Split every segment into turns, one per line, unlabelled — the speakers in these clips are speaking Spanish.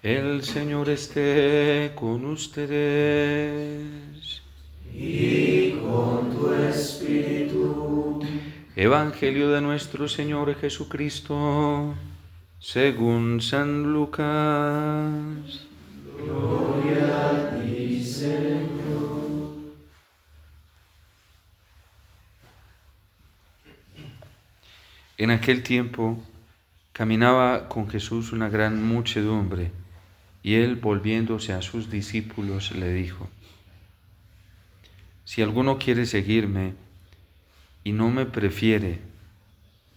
El Señor esté con ustedes.
Y con tu espíritu.
Evangelio de nuestro Señor Jesucristo, según San Lucas.
Gloria a ti, Señor.
En aquel tiempo caminaba con Jesús una gran muchedumbre, y él, volviéndose a sus discípulos, le dijo: Si alguno quiere seguirme y no me prefiere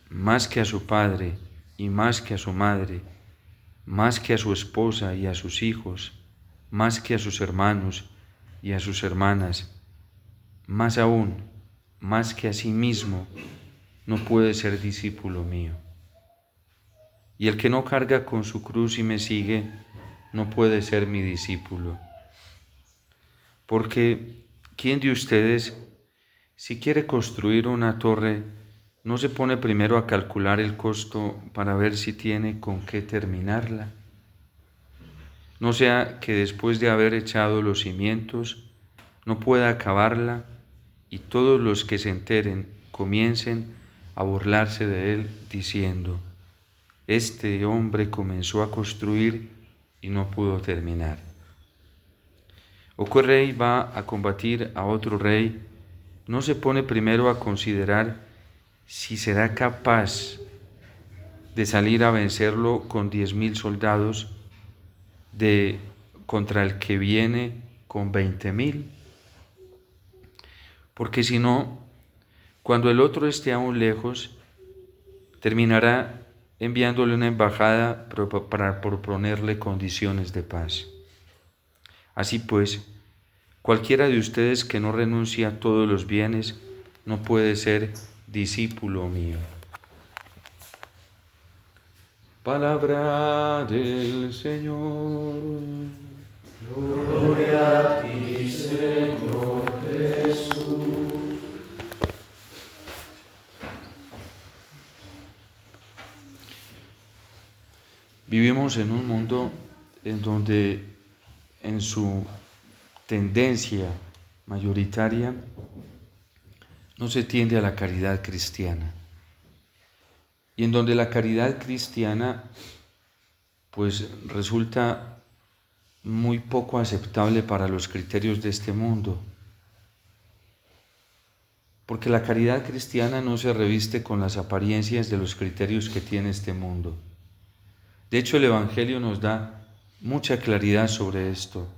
más que a su padre y más que a su madre, más que a su esposa y a sus hijos, más que a sus hermanos y a sus hermanas, más aún, más que a sí mismo, no puede ser discípulo mío. Y el que no carga con su cruz y me sigue, no puede ser mi discípulo. Porque, ¿quién de ustedes, si quiere construir una torre, no se pone primero a calcular el costo para ver si tiene con qué terminarla? No sea que después de haber echado los cimientos, no pueda acabarla y todos los que se enteren comiencen a burlarse de él, diciendo: Este hombre comenzó a construir y no pudo terminar. O qué rey va a combatir a otro rey, no se pone primero a considerar si será capaz de salir a vencerlo con 10,000 soldados contra el que viene con 20,000. Porque si no, cuando el otro esté aún lejos, terminará enviándole una embajada para proponerle condiciones de paz. Así pues, cualquiera de ustedes que no renuncie a todos los bienes no puede ser discípulo mío. Palabra del Señor.
Gloria a ti, Señor Jesús.
Vivimos en un mundo en donde en su tendencia mayoritaria no se tiende a la caridad cristiana. Y en donde la caridad cristiana pues resulta muy poco aceptable para los criterios de este mundo. Porque la caridad cristiana no se reviste con las apariencias de los criterios que tiene este mundo. De hecho, el Evangelio nos da mucha claridad sobre esto.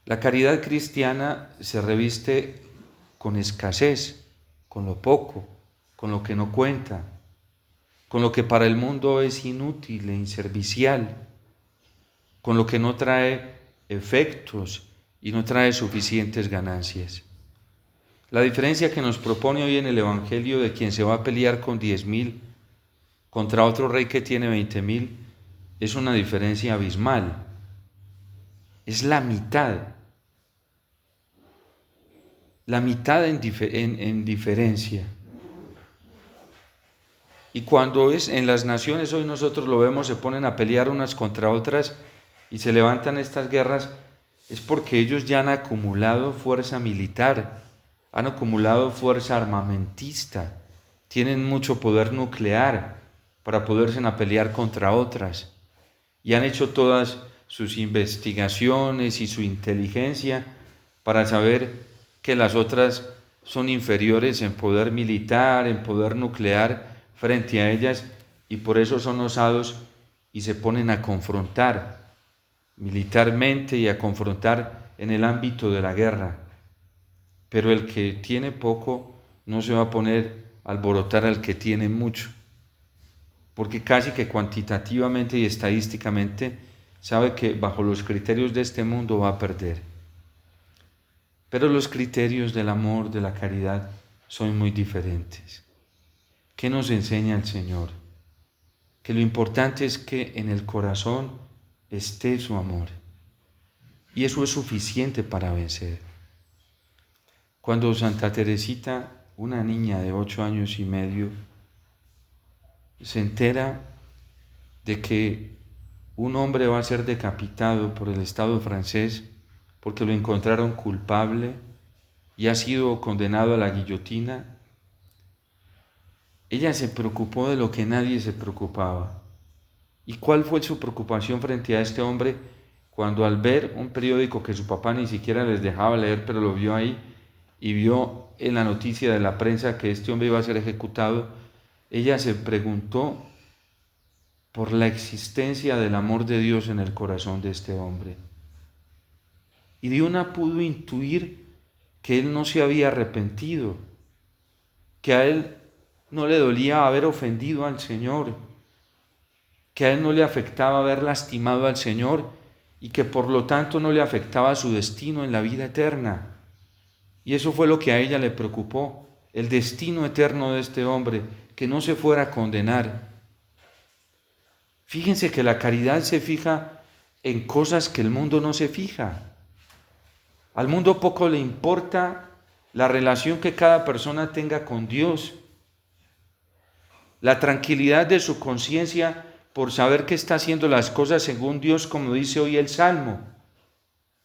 La caridad cristiana se reviste con escasez, con lo poco, con lo que no cuenta, con lo que para el mundo es inútil e inservicial, con lo que no trae efectos y no trae suficientes ganancias. La diferencia que nos propone hoy en el Evangelio de quien se va a pelear con 10,000 contra otro rey que tiene 20,000 es una diferencia abismal. Es la mitad en diferencia. Y cuando es en las naciones, hoy nosotros lo vemos, se ponen a pelear unas contra otras y se levantan estas guerras, es porque ellos ya han acumulado fuerza militar, han acumulado fuerza armamentista, tienen mucho poder nuclear para poderse a pelear contra otras y han hecho todas sus investigaciones y su inteligencia para saber que las otras son inferiores en poder militar, en poder nuclear frente a ellas, y por eso son osados y se ponen a confrontar militarmente y a confrontar en el ámbito de la guerra. Pero el que tiene poco no se va a poner a alborotar al que tiene mucho, porque casi que cuantitativamente y estadísticamente sabe que bajo los criterios de este mundo va a perder. Pero los criterios del amor, de la caridad, son muy diferentes. ¿Qué nos enseña el Señor? Que lo importante es que en el corazón esté su amor. Y eso es suficiente para vencer. Cuando Santa Teresita, una niña de 8 años y medio, se entera de que un hombre va a ser decapitado por el Estado francés porque lo encontraron culpable y ha sido condenado a la guillotina, ella se preocupó de lo que nadie se preocupaba. ¿Y cuál fue su preocupación frente a este hombre cuando, al ver un periódico que su papá ni siquiera les dejaba leer, pero lo vio ahí y vio en la noticia de la prensa que este hombre iba a ser ejecutado, ella se preguntó por la existencia del amor de Dios en el corazón de este hombre? Y de una pudo intuir que él no se había arrepentido, que a él no le dolía haber ofendido al Señor, que a él no le afectaba haber lastimado al Señor y que por lo tanto no le afectaba su destino en la vida eterna. Y eso fue lo que a ella le preocupó, el destino eterno de este hombre, que no se fuera a condenar. Fíjense que la caridad se fija en cosas que el mundo no se fija. Al mundo poco le importa la relación que cada persona tenga con Dios, la tranquilidad de su conciencia por saber que está haciendo las cosas según Dios, como dice hoy el Salmo.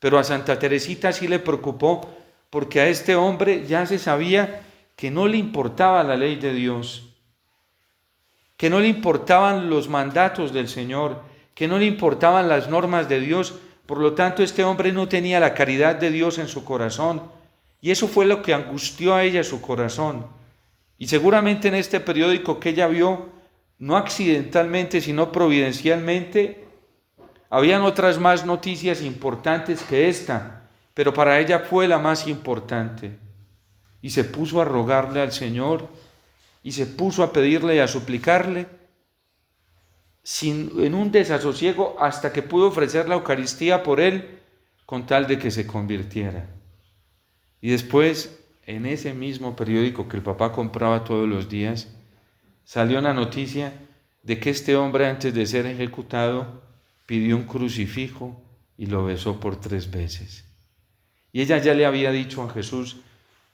Pero a Santa Teresita sí le preocupó, porque a este hombre ya se sabía que no le importaba la ley de Dios, que no le importaban los mandatos del Señor, que no le importaban las normas de Dios. Por lo tanto, este hombre no tenía la caridad de Dios en su corazón, y eso fue lo que angustió a ella su corazón. Y seguramente en este periódico que ella vio, no accidentalmente, sino providencialmente, habían otras más noticias importantes que esta, pero para ella fue la más importante. Y se puso a rogarle al Señor, y se puso a pedirle y a suplicarle, en un desasosiego, hasta que pudo ofrecer la Eucaristía por él, con tal de que se convirtiera. Y después, en ese mismo periódico que el papá compraba todos los días, salió una noticia de que este hombre, antes de ser ejecutado, pidió un crucifijo y lo besó por 3 veces. Y ella ya le había dicho a Jesús,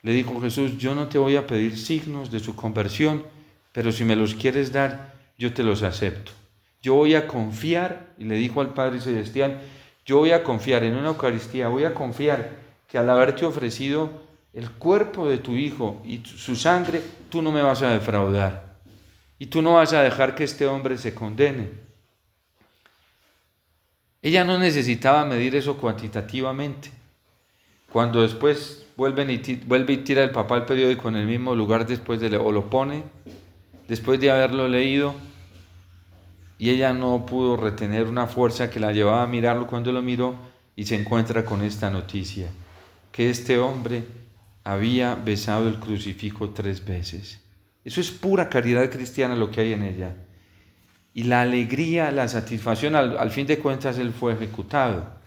le dijo Jesús: yo no te voy a pedir signos de su conversión, pero si me los quieres dar, yo te los acepto. Yo voy a confiar, y le dijo al Padre Celestial, yo voy a confiar en una Eucaristía, voy a confiar que al haberte ofrecido el cuerpo de tu Hijo y su sangre, tú no me vas a defraudar. Y tú no vas a dejar que este hombre se condene. Ella no necesitaba medir eso cuantitativamente. Cuando después vuelve y tira el papá el periódico en el mismo lugar o lo pone, después de haberlo leído, y ella no pudo retener una fuerza que la llevaba a mirarlo cuando lo miró, y se encuentra con esta noticia, que este hombre había besado el crucifijo 3 veces. Eso es pura caridad cristiana lo que hay en ella. Y la alegría, la satisfacción, al fin de cuentas él fue ejecutado.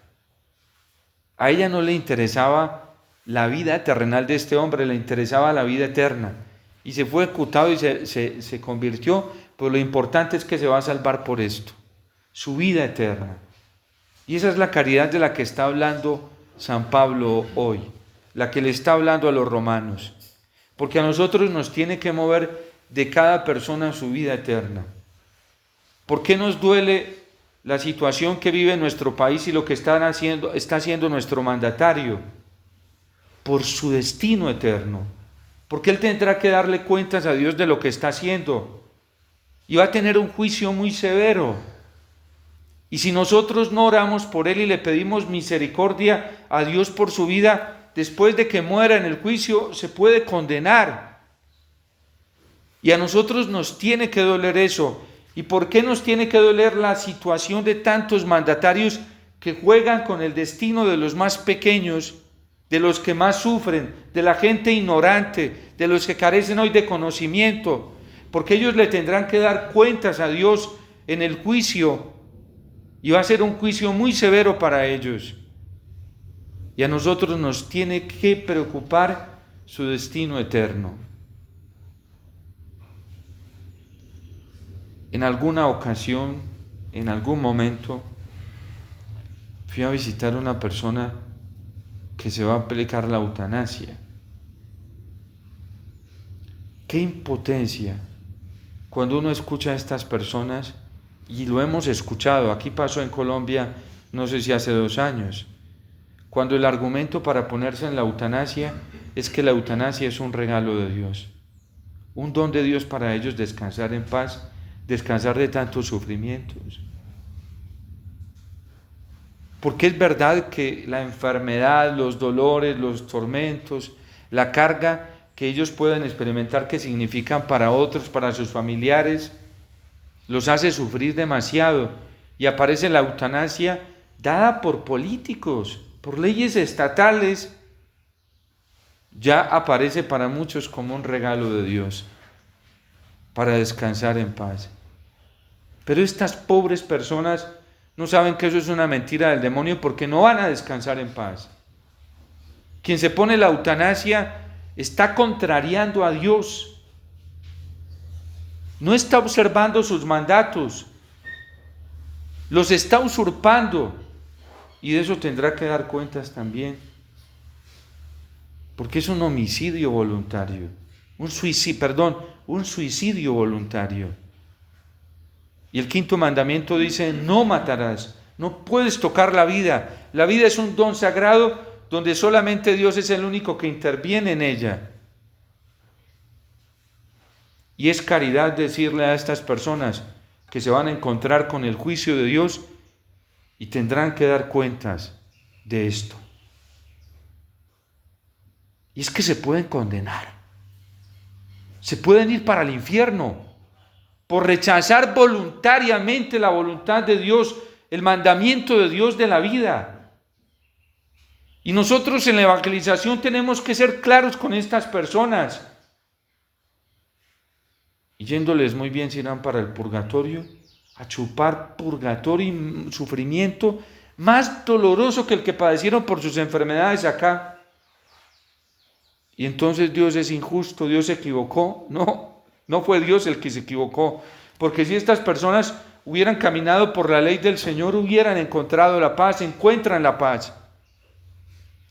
A ella no le interesaba la vida terrenal de este hombre, le interesaba la vida eterna. Y se fue ejecutado y se convirtió, pero lo importante es que se va a salvar por esto, su vida eterna. Y esa es la caridad de la que está hablando San Pablo hoy, la que le está hablando a los romanos. Porque a nosotros nos tiene que mover de cada persona su vida eterna. ¿Por qué nos duele la situación que vive nuestro país y lo que está haciendo nuestro mandatario? Por su destino eterno. Porque él tendrá que darle cuentas a Dios de lo que está haciendo. Y va a tener un juicio muy severo. Y si nosotros no oramos por él y le pedimos misericordia a Dios por su vida, después de que muera en el juicio, se puede condenar. Y a nosotros nos tiene que doler eso. ¿Y por qué nos tiene que doler la situación de tantos mandatarios que juegan con el destino de los más pequeños, de los que más sufren, de la gente ignorante, de los que carecen hoy de conocimiento? Porque ellos le tendrán que dar cuentas a Dios en el juicio, y va a ser un juicio muy severo para ellos. Y a nosotros nos tiene que preocupar su destino eterno. En alguna ocasión, en algún momento, fui a visitar a una persona que se va a aplicar la eutanasia. ¡Qué impotencia! Cuando uno escucha a estas personas Y lo hemos escuchado, aquí pasó en Colombia, no sé si hace 2 años, cuando el argumento para ponerse en la eutanasia es que la eutanasia es un regalo de Dios, un don de Dios para ellos descansar en paz, descansar de tantos sufrimientos. Porque es verdad que la enfermedad, los dolores, los tormentos, la carga que ellos pueden experimentar que significan para otros, para sus familiares, los hace sufrir demasiado. Y aparece la eutanasia dada por políticos, por leyes estatales, ya aparece para muchos como un regalo de Dios, para descansar en paz. Pero estas pobres personas no saben que eso es una mentira del demonio porque no van a descansar en paz. Quien se pone la eutanasia está contrariando a Dios. No está observando sus mandatos. Los está usurpando. Y de eso tendrá que dar cuentas también. Porque es un homicidio voluntario. Un suicidio voluntario. Y el 5.º mandamiento dice, no matarás, no puedes tocar la vida. La vida es un don sagrado donde solamente Dios es el único que interviene en ella. Y es caridad decirle a estas personas que se van a encontrar con el juicio de Dios y tendrán que dar cuentas de esto. Y es que se pueden condenar, se pueden ir para el infierno, por rechazar voluntariamente la voluntad de Dios, el mandamiento de Dios de la vida. Y nosotros en la evangelización tenemos que ser claros con estas personas. Y yéndoles muy bien se irán para el purgatorio, a chupar purgatorio y sufrimiento más doloroso que el que padecieron por sus enfermedades acá. Y entonces Dios es injusto, Dios se equivocó. No fue Dios el que se equivocó, porque si estas personas hubieran caminado por la ley del Señor, hubieran encontrado la paz, encuentran la paz.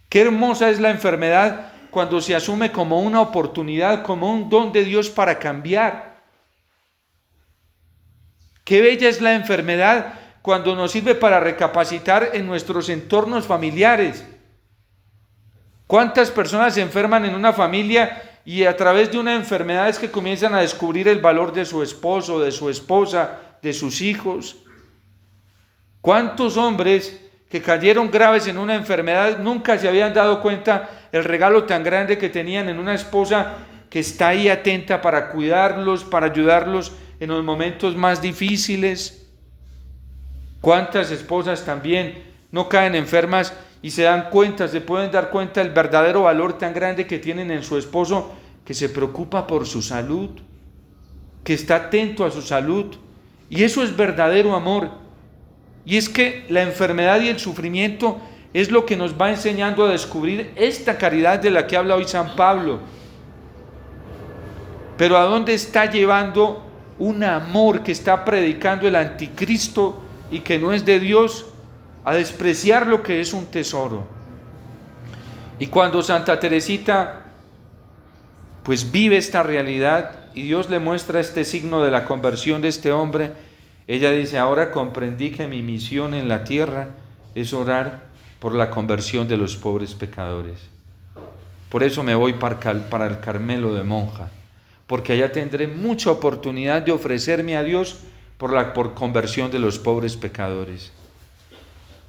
Qué hermosa es la enfermedad cuando se asume como una oportunidad, como un don de Dios para cambiar. Qué bella es la enfermedad cuando nos sirve para recapacitar en nuestros entornos familiares. ¿Cuántas personas se enferman en una familia y a través de una enfermedad es que comienzan a descubrir el valor de su esposo, de su esposa, de sus hijos? ¿Cuántos hombres que cayeron graves en una enfermedad nunca se habían dado cuenta el regalo tan grande que tenían en una esposa que está ahí atenta para cuidarlos, para ayudarlos en los momentos más difíciles? ¿Cuántas esposas también no caen enfermas y se pueden dar cuenta del verdadero valor tan grande que tienen en su esposo, que se preocupa por su salud, que está atento a su salud? Y eso es verdadero amor. Y es que la enfermedad y el sufrimiento es lo que nos va enseñando a descubrir esta caridad de la que habla hoy San Pablo. Pero ¿a dónde está llevando un amor que está predicando el anticristo y que no es de Dios? A despreciar lo que es un tesoro. Y cuando Santa Teresita pues vive esta realidad y Dios le muestra este signo de la conversión de este hombre, ella dice: ahora comprendí que mi misión en la tierra es orar por la conversión de los pobres pecadores. Por eso me voy para el Carmelo de monja, porque allá tendré mucha oportunidad de ofrecerme a Dios por conversión de los pobres pecadores.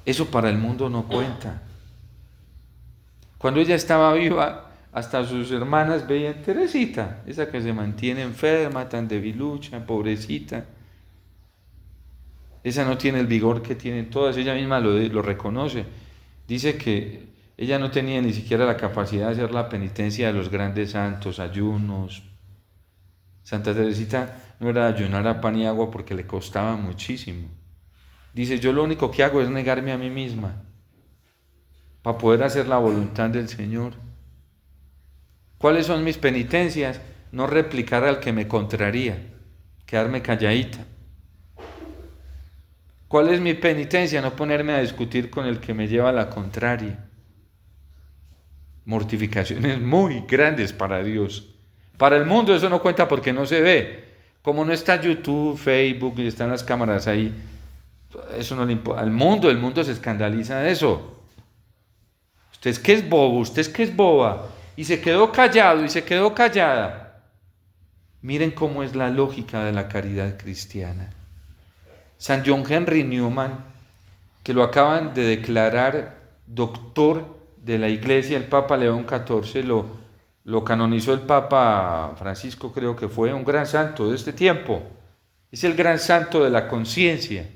Eso para el mundo no cuenta. Cuando ella estaba viva, hasta sus hermanas veían: Teresita, esa que se mantiene enferma, tan debilucha, pobrecita, esa no tiene el vigor que tienen todas. Ella misma lo reconoce. Dice que ella no tenía ni siquiera la capacidad de hacer la penitencia de los grandes santos, ayunos. Santa Teresita no era ayunar a pan y agua porque le costaba muchísimo. Dice: yo lo único que hago es negarme a mí misma para poder hacer la voluntad del Señor. ¿Cuáles son mis penitencias? No replicar al que me contraría, quedarme calladita. ¿Cuál es mi penitencia? No ponerme a discutir con el que me lleva a la contraria. Mortificaciones muy grandes para Dios. Para el mundo eso no cuenta porque no se ve, Como no está YouTube, Facebook y están las cámaras ahí, eso no le importa. Al mundo, el mundo se escandaliza de eso. Usted es que es bobo, usted es que es boba. Y se quedó callado y se quedó callada. Miren cómo es la lógica de la caridad cristiana. San John Henry Newman, que lo acaban de declarar doctor de la Iglesia, el Papa León XIV, lo canonizó el Papa Francisco, creo que fue un gran santo de este tiempo. Es el gran santo de la conciencia.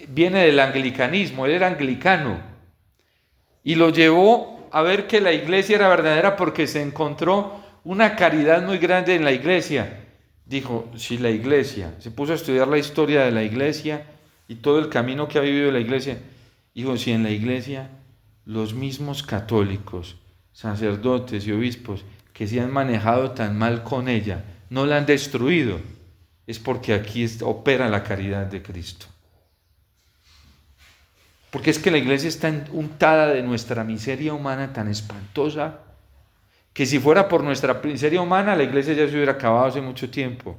Viene del anglicanismo, él era anglicano. Y lo llevó a ver que la Iglesia era verdadera porque se encontró una caridad muy grande en la Iglesia. Dijo, si la Iglesia, se puso a estudiar la historia de la Iglesia y todo el camino que ha vivido la Iglesia. Dijo, si en la Iglesia los mismos católicos, sacerdotes y obispos que se han manejado tan mal con ella, no la han destruido, es porque aquí opera la caridad de Cristo. Porque es que la Iglesia está untada de nuestra miseria humana tan espantosa, que si fuera por nuestra miseria humana, la Iglesia ya se hubiera acabado hace mucho tiempo.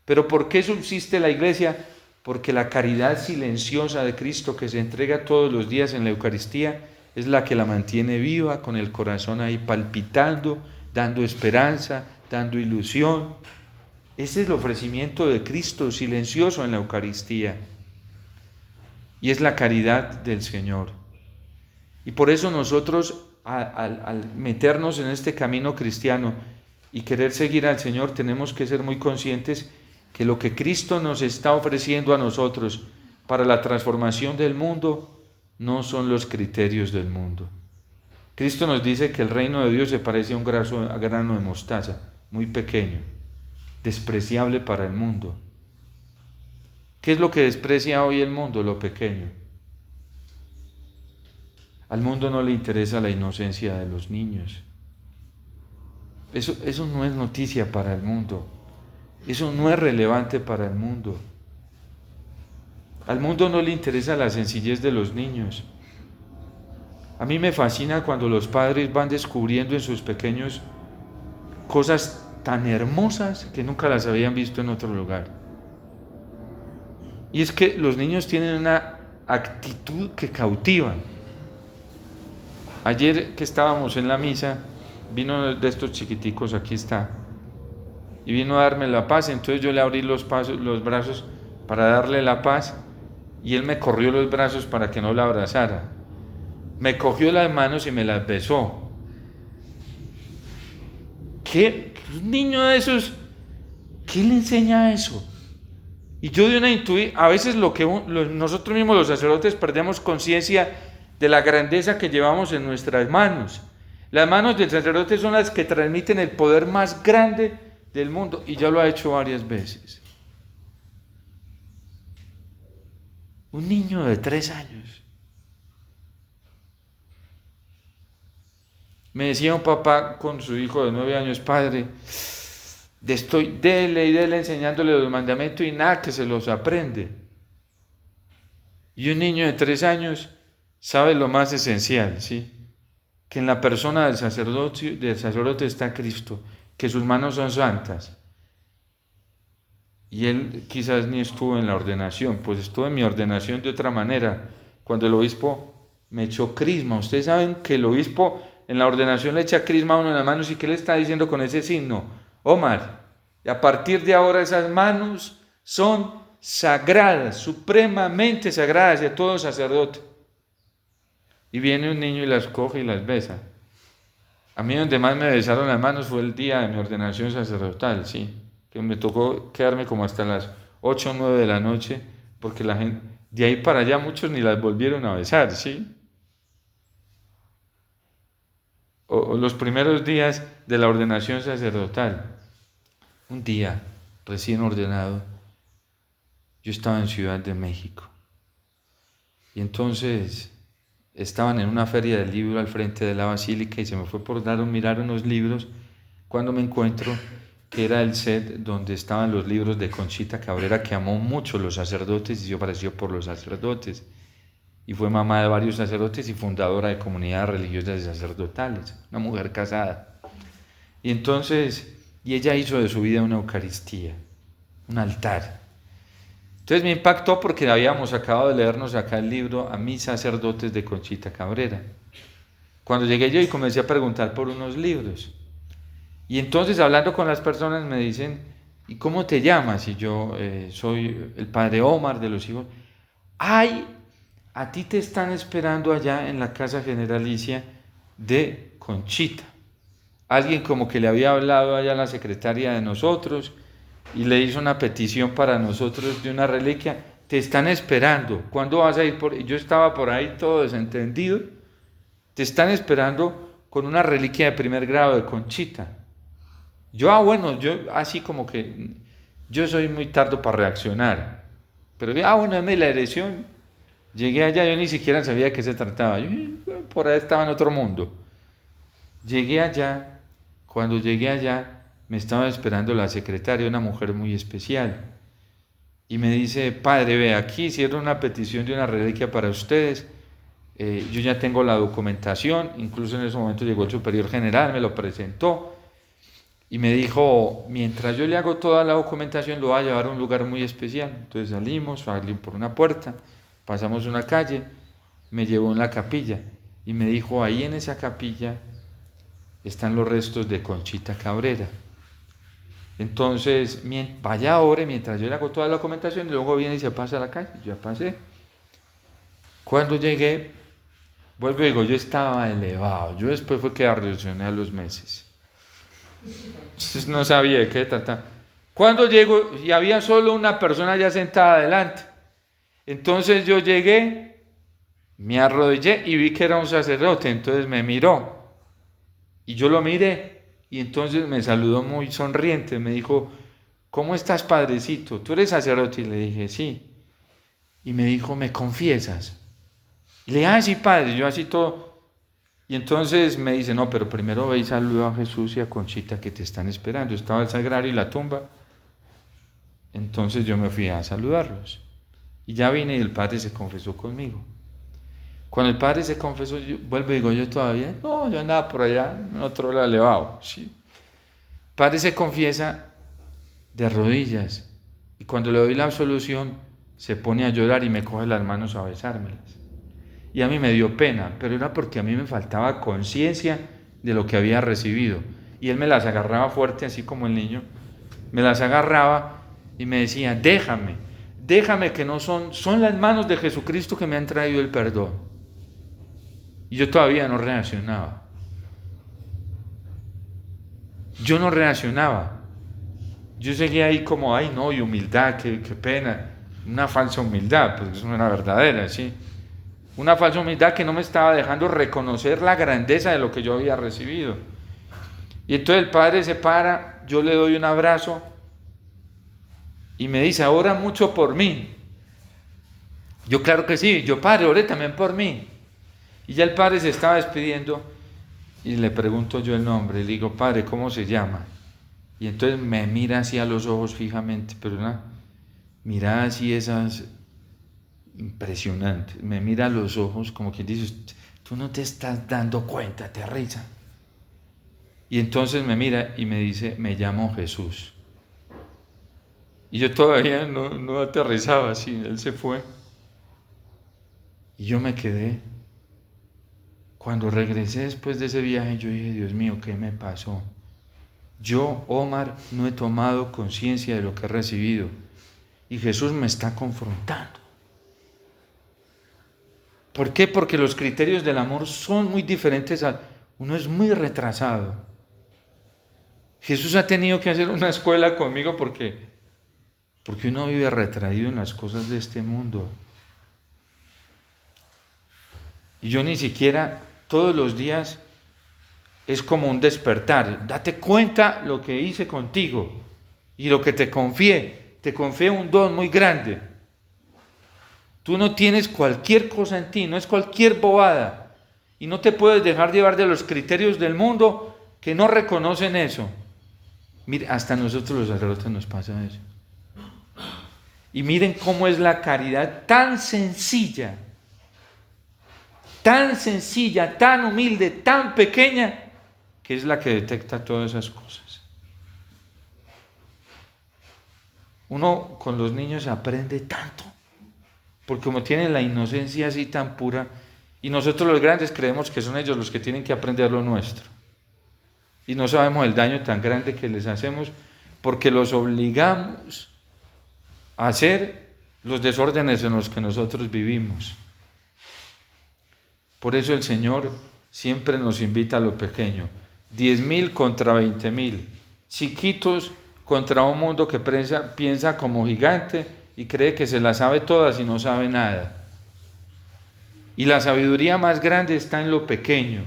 Pero ¿por qué subsiste la Iglesia? Porque la caridad silenciosa de Cristo que se entrega todos los días en la Eucaristía es la que la mantiene viva, con el corazón ahí palpitando, dando esperanza, dando ilusión. Ese es el ofrecimiento de Cristo silencioso en la Eucaristía. Y es la caridad del Señor. Y por eso nosotros, al meternos en este camino cristiano y querer seguir al Señor, tenemos que ser muy conscientes que lo que Cristo nos está ofreciendo a nosotros para la transformación del mundo no son los criterios del mundo. Cristo nos dice que el reino de Dios se parece a un grano de mostaza, muy pequeño, despreciable para el mundo. ¿Qué es lo que desprecia hoy el mundo? Lo pequeño. Al mundo no le interesa la inocencia de los niños. Eso no es noticia para el mundo. Eso no es relevante para el mundo. Al mundo no le interesa la sencillez de los niños. A mí me fascina cuando los padres van descubriendo en sus pequeños cosas tan hermosas que nunca las habían visto en otro lugar. Y es que los niños tienen una actitud que cautiva. Ayer que estábamos en la misa, vino de estos chiquiticos, aquí está, y vino a darme la paz. Entonces yo le abrí los brazos para darle la paz, y él me corrió los brazos para que no la abrazara. Me cogió las manos y me las besó. ¿Qué? Un niño de esos, ¿qué le enseña eso? Y yo de una intuición, a veces nosotros mismos los sacerdotes perdemos conciencia de la grandeza que llevamos en nuestras manos. Las manos del sacerdote son las que transmiten el poder más grande del mundo, y ya lo ha hecho varias veces. Un niño de 3 años. Me decía un papá con su hijo de 9 años, padre, estoy dele y dele enseñándole los mandamientos y nada que se los aprende. Y un niño de 3 años sabe lo más esencial, ¿sí? Que en la persona del sacerdote está Cristo, que sus manos son santas. Y él quizás ni estuvo en la ordenación, pues estuvo en mi ordenación de otra manera, cuando el obispo me echó crisma. Ustedes saben que el obispo en la ordenación le echa crisma a uno en las manos, y ¿qué le está diciendo con ese signo? Omar, y a partir de ahora esas manos son sagradas, supremamente sagradas de todo sacerdote. Y viene un niño y las coge y las besa. A mí donde más me besaron las manos fue el día de mi ordenación sacerdotal, sí, que me tocó quedarme como hasta las 8 o 9 de la noche, porque la gente, de ahí para allá muchos ni las volvieron a besar, ¿sí? O los primeros días de la ordenación sacerdotal. Un día, recién ordenado, yo estaba en Ciudad de México. Y entonces estaban en una feria del libro al frente de la basílica, y se me fue por mirar unos libros, cuando me encuentro que era el set donde estaban los libros de Conchita Cabrera, que amó mucho los sacerdotes y se ofreció por los sacerdotes. Y fue mamá de varios sacerdotes y fundadora de comunidades religiosas y sacerdotales, una mujer casada. Y entonces y ella hizo de su vida una Eucaristía, un altar. Entonces me impactó porque habíamos acabado de leernos acá el libro A mis sacerdotes de Conchita Cabrera. Cuando llegué yo y comencé a preguntar por unos libros. Y entonces hablando con las personas me dicen, ¿y cómo te llamas? Y yo soy el padre Omar de los hijos. ¡Ay! A ti te están esperando allá en la casa generalicia de Conchita. Alguien como que le había hablado allá a la secretaria de nosotros y le hizo una petición para nosotros de una reliquia. Te están esperando. ¿Cuándo vas a ir? Yo estaba por ahí todo desentendido. Te están esperando con una reliquia de primer grado de Conchita. Yo, bueno, yo así como que, yo soy muy tardo para reaccionar. Pero, bueno, dame la dirección. Llegué allá, yo ni siquiera sabía de qué se trataba. Yo por ahí estaba en otro mundo. Llegué allá, cuando llegué allá, me estaba esperando la secretaria, una mujer muy especial. Y me dice, padre, ve, aquí hicieron una petición de una reliquia para ustedes. Yo ya tengo la documentación, incluso en ese momento llegó el superior general, me lo presentó. Y me dijo, mientras yo le hago toda la documentación, lo voy a llevar a un lugar muy especial. Entonces salimos por una puerta, pasamos una calle, me llevó en la capilla y me dijo, ahí en esa capilla están los restos de Conchita Cabrera. Entonces, vaya ahora, mientras yo le hago toda la documentación, y luego viene y se pasa a la calle. Yo ya pasé. Cuando llegué, vuelvo y digo, yo estaba elevado. Yo después fue que reaccioné a los meses. Entonces no sabía de qué trataba. Cuando llego, y había solo una persona ya sentada adelante. Entonces yo llegué, me arrodillé y vi que era un sacerdote. Entonces me miró. Y yo lo miré. Y entonces me saludó muy sonriente. Me dijo, ¿cómo estás, padrecito? ¿Tú eres sacerdote? Y le dije, sí. Y me dijo, ¿me confiesas? Y le dije, sí, padre. Yo así todo. Y entonces me dice, no, pero primero ve y saluda a Jesús y a Conchita que te están esperando. Estaba el sagrario y la tumba. Entonces yo me fui a saludarlos. Y ya vine y el padre se confesó conmigo. Cuando el padre se confesó, yo vuelvo y digo, yo todavía, no, yo andaba por allá, en otro lado elevado. ¿Sí? El padre se confiesa de rodillas. Y cuando le doy la absolución, se pone a llorar y me coge las manos a besármelas. Y a mí me dio pena, pero era porque a mí me faltaba conciencia de lo que había recibido. Y él me las agarraba fuerte, así como el niño. Me las agarraba y me decía, déjame que no son las manos de Jesucristo que me han traído el perdón. Y yo todavía no reaccionaba. Yo no reaccionaba. Yo seguía ahí como, ay no, y humildad, qué pena. Una falsa humildad, pues eso no era verdadera, ¿sí? Una falsa humildad que no me estaba dejando reconocer la grandeza de lo que yo había recibido. Y entonces el padre se para, yo le doy un abrazo y me dice, ora mucho por mí. Yo, claro que sí, yo, padre, ore también por mí. Y ya el padre se estaba despidiendo y le pregunto yo el nombre, le digo, padre, ¿cómo se llama? Y entonces me mira así a los ojos fijamente, pero una mirada así esas impresionante, me mira a los ojos como quien dice, tú no te estás dando cuenta, te risa. Y entonces me mira y me dice, me llamo Jesús. Y yo todavía no aterrizaba así, él se fue. Y yo me quedé. Cuando regresé después de ese viaje, yo dije, Dios mío, ¿qué me pasó? Yo, Omar, no he tomado conciencia de lo que he recibido. Y Jesús me está confrontando. ¿Por qué? Porque los criterios del amor son muy diferentes. Uno es muy retrasado. Jesús ha tenido que hacer una escuela conmigo porque uno vive retraído en las cosas de este mundo. Y yo ni siquiera todos los días es como un despertar. Date cuenta lo que hice contigo y lo que te confié. Te confié un don muy grande. Tú no tienes cualquier cosa en ti, no es cualquier bobada. Y no te puedes dejar llevar de los criterios del mundo que no reconocen eso. Mire, hasta nosotros los sacerdotes nos pasa eso. Y miren cómo es la caridad tan sencilla, tan humilde, tan pequeña, que es la que detecta todas esas cosas. Uno con los niños aprende tanto, porque como tienen la inocencia así tan pura, y nosotros los grandes creemos que son ellos los que tienen que aprender lo nuestro. Y no sabemos el daño tan grande que les hacemos porque los obligamos a hacer los desórdenes en los que nosotros vivimos. Por eso el Señor siempre nos invita a lo pequeño. 10.000 contra 20.000. Chiquitos contra un mundo que piensa como gigante y cree que se las sabe todas y no sabe nada. Y la sabiduría más grande está en lo pequeño.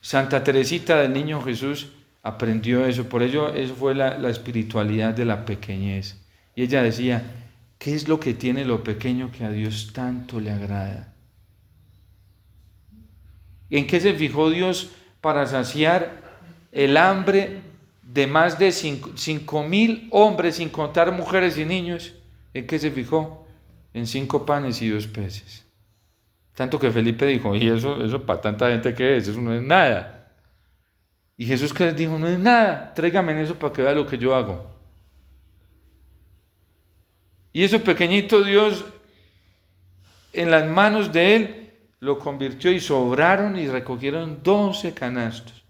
Santa Teresita del Niño Jesús aprendió eso, por ello eso fue la espiritualidad de la pequeñez. Y ella decía, ¿qué es lo que tiene lo pequeño que a Dios tanto le agrada? ¿En qué se fijó Dios para saciar el hambre de más de 5.000 hombres, sin contar mujeres y niños? ¿En qué se fijó? En 5 panes y 2 peces. Tanto que Felipe dijo, ¿y eso para tanta gente qué es? Eso no es nada. Y Jesús que les dijo, no es nada, tráigame eso para que vea lo que yo hago. Y eso pequeñito Dios, en las manos de Él, lo convirtió y sobraron y recogieron 12 canastos,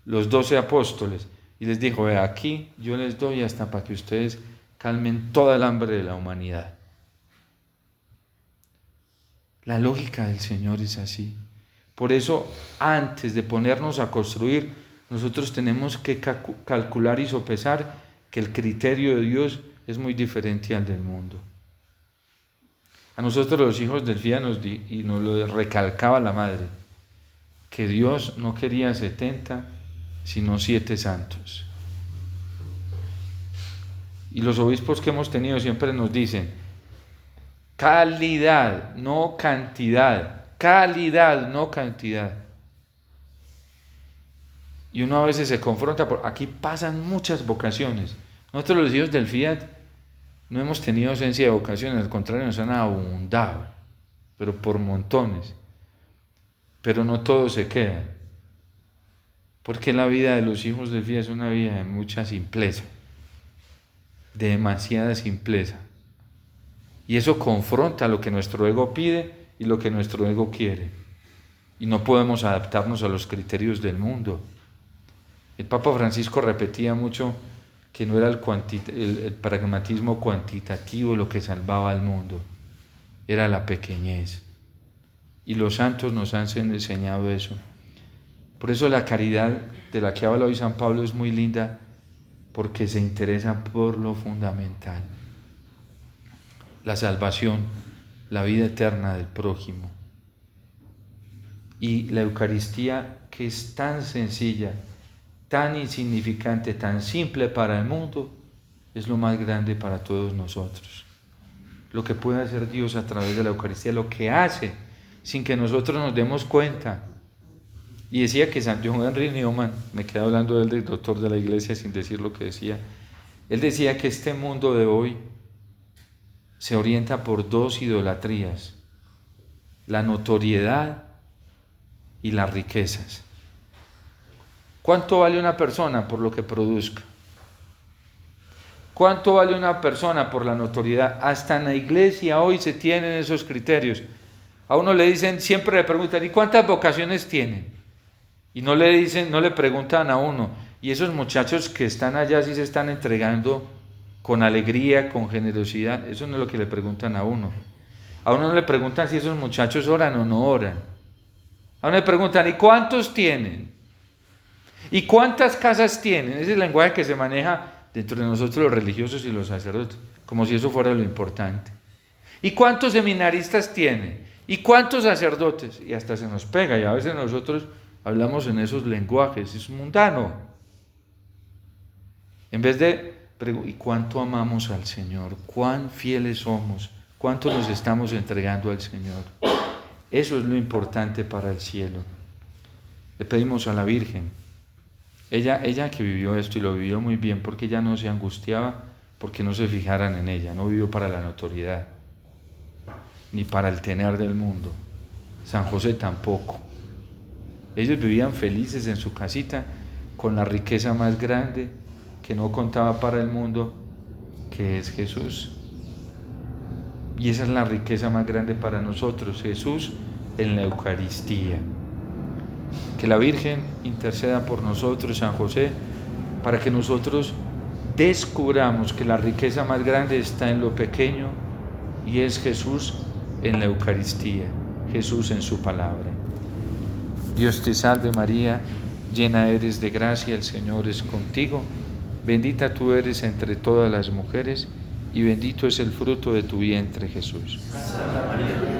los 12 apóstoles. Y les dijo, vea, aquí yo les doy hasta para que ustedes calmen toda el hambre de la humanidad. La lógica del Señor es así. Por eso, antes de ponernos a construir, nosotros tenemos que calcular y sopesar que el criterio de Dios es muy diferente al del mundo. A nosotros los hijos del FIA nos lo recalcaba la madre, que Dios no quería 70, sino 7 santos. Y los obispos que hemos tenido siempre nos dicen, calidad, no cantidad. Calidad, no cantidad. Y uno a veces se confronta, aquí pasan muchas vocaciones. Nosotros los hijos del Fiat no hemos tenido ausencia de vocaciones, al contrario nos han abundado, pero por montones. Pero no todo se queda, porque la vida de los hijos del Fiat es una vida de mucha simpleza, de demasiada simpleza. Y eso confronta lo que nuestro ego pide y lo que nuestro ego quiere. Y no podemos adaptarnos a los criterios del mundo. El Papa Francisco repetía mucho que no era el pragmatismo cuantitativo lo que salvaba al mundo, era la pequeñez. Y los santos nos han enseñado eso. Por eso la caridad de la que habla hoy San Pablo es muy linda, porque se interesa por lo fundamental. La salvación, la vida eterna del prójimo. Y la Eucaristía, que es tan sencilla, tan insignificante, tan simple para el mundo, es lo más grande para todos nosotros. Lo que puede hacer Dios a través de la Eucaristía, lo que hace sin que nosotros nos demos cuenta. Y decía que San John Henry Newman, me quedé hablando de él, del doctor de la Iglesia, sin decir lo que decía, él decía que este mundo de hoy se orienta por 2 idolatrías, la notoriedad y las riquezas. ¿Cuánto vale una persona por lo que produzca? ¿Cuánto vale una persona por la notoriedad? Hasta en la iglesia hoy se tienen esos criterios. A uno le dicen, siempre le preguntan, ¿y cuántas vocaciones tienen? Y no le preguntan a uno, ¿y esos muchachos que están allá sí se están entregando con alegría, con generosidad? Eso no es lo que le preguntan a uno. A uno no le preguntan si esos muchachos oran o no oran. A uno le preguntan, ¿y cuántos tienen? ¿Y cuántas casas tienen? Ese es el lenguaje que se maneja dentro de nosotros los religiosos y los sacerdotes, como si eso fuera lo importante. ¿Y cuántos seminaristas tienen? ¿Y cuántos sacerdotes? Y hasta se nos pega, y a veces nosotros hablamos en esos lenguajes, es mundano. En vez de, ¿y cuánto amamos al Señor? ¿Cuán fieles somos? ¿Cuánto nos estamos entregando al Señor? Eso es lo importante para el cielo. Le pedimos a la Virgen. Ella que vivió esto y lo vivió muy bien, porque ella no se angustiaba porque no se fijaran en ella, no vivió para la notoriedad, ni para el tener del mundo. San José tampoco. Ellos vivían felices en su casita, con la riqueza más grande, que no contaba para el mundo, que es Jesús. Y esa es la riqueza más grande para nosotros, Jesús en la Eucaristía. Que la Virgen interceda por nosotros, San José, para que nosotros descubramos que la riqueza más grande está en lo pequeño y es Jesús en la Eucaristía, Jesús en su palabra. Dios te salve María, llena eres de gracia, el Señor es contigo, bendita tú eres entre todas las mujeres y bendito es el fruto de tu vientre, Jesús.
Santa María,